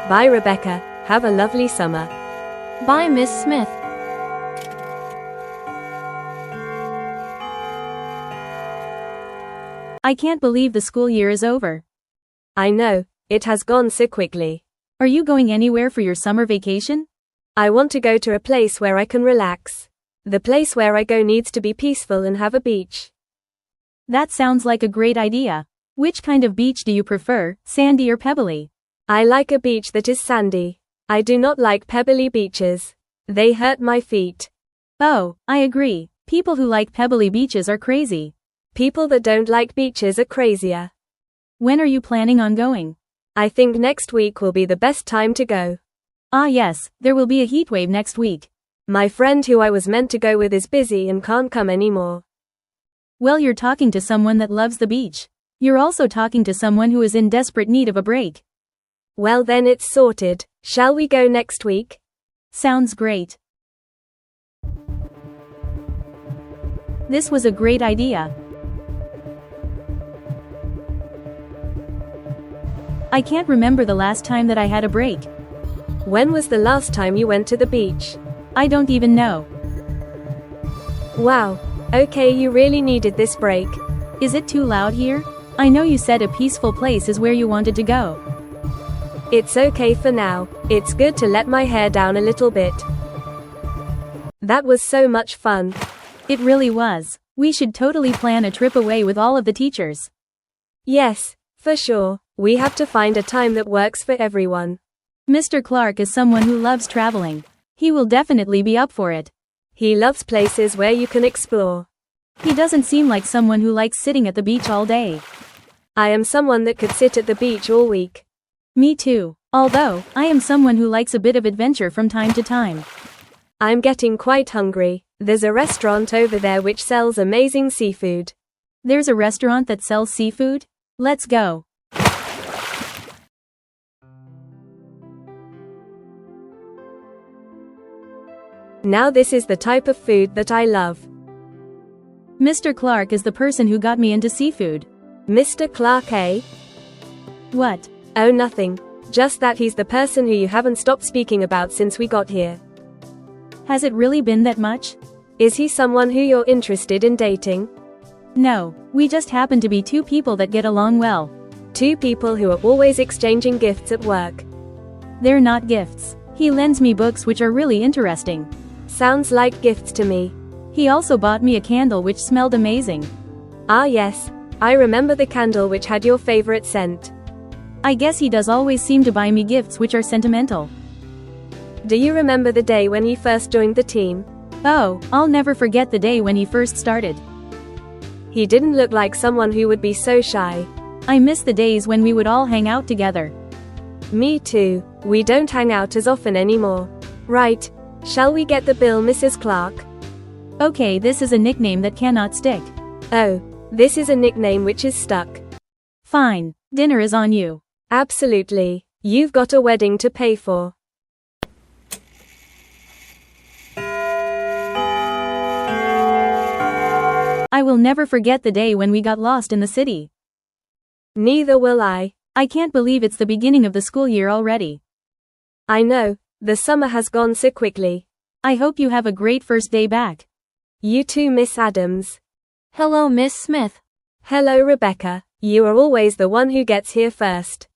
Bye, Rebecca. Have a lovely summer. Bye, Miss Smith. I can't believe the school year is over. I know, it has gone so quickly. Are you going anywhere for your summer vacation? I want to go to a place where I can relax. The place where I go needs to be peaceful and have a beach. That sounds like a great idea. Which kind of beach do you prefer, sandy or pebbly? I like a beach that is sandy. I do not like pebbly beaches. They hurt my feet. Oh, I agree. People who like pebbly beaches are crazy. People that don't like beaches are crazier. When are you planning on going? I think next week will be the best time to go. Ah yes, there will be a heatwave next week. My friend who I was meant to go with is busy and can't come anymore. Well, you're talking to someone that loves the beach. You're also talking to someone who is in desperate need of a break. Well then, it's sorted. Shall we go next week? Sounds great. This was a great idea. I can't remember the last time that I had a break. When was the last time you went to the beach? I don't even know. Wow. Okay, you really needed this break. Is it too loud here? I know you said a peaceful place is where you wanted to go. It's okay for now. It's good to let my hair down a little bit. That was so much fun. It really was. We should totally plan a trip away with all of the teachers. Yes, for sure. We have to find a time that works for everyone. Mr. Clark is someone who loves traveling. He will definitely be up for it. He loves places where you can explore. He doesn't seem like someone who likes sitting at the beach all day. I am someone that could sit at the beach all week. Me too. Although, I am someone who likes a bit of adventure from time to time. I'm getting quite hungry. There's a restaurant over there which sells amazing seafood. There's a restaurant that sells seafood? Let's go. Now this is the type of food that I love. Mr. Clark is the person who got me into seafood. Mr. Clark, eh? What? Oh, nothing. Just that he's the person who you haven't stopped speaking about since we got here. Has it really been that much? Is he someone who you're interested in dating? No, we just happen to be two people that get along well. Two people who are always exchanging gifts at work. They're not gifts. He lends me books which are really interesting. Sounds like gifts to me. He also bought me a candle which smelled amazing. Ah yes, I remember the candle which had your favorite scent. I guess he does always seem to buy me gifts which are sentimental. Do you remember the day when he first joined the team? Oh, I'll never forget the day when he first started. He didn't look like someone who would be so shy. I miss the days when we would all hang out together. Me too. We don't hang out as often anymore. Right. Shall we get the bill, Mrs. Clark? Okay, this is a nickname that cannot stick. Oh, this is a nickname which is stuck. Fine. Dinner is on you. Absolutely. You've got a wedding to pay for. I will never forget the day when we got lost in the city. Neither will I. I can't believe it's the beginning of the school year already. I know. The summer has gone so quickly. I hope you have a great first day back. You too, Miss Adams. Hello, Miss Smith. Hello, Rebecca. You are always the one who gets here first.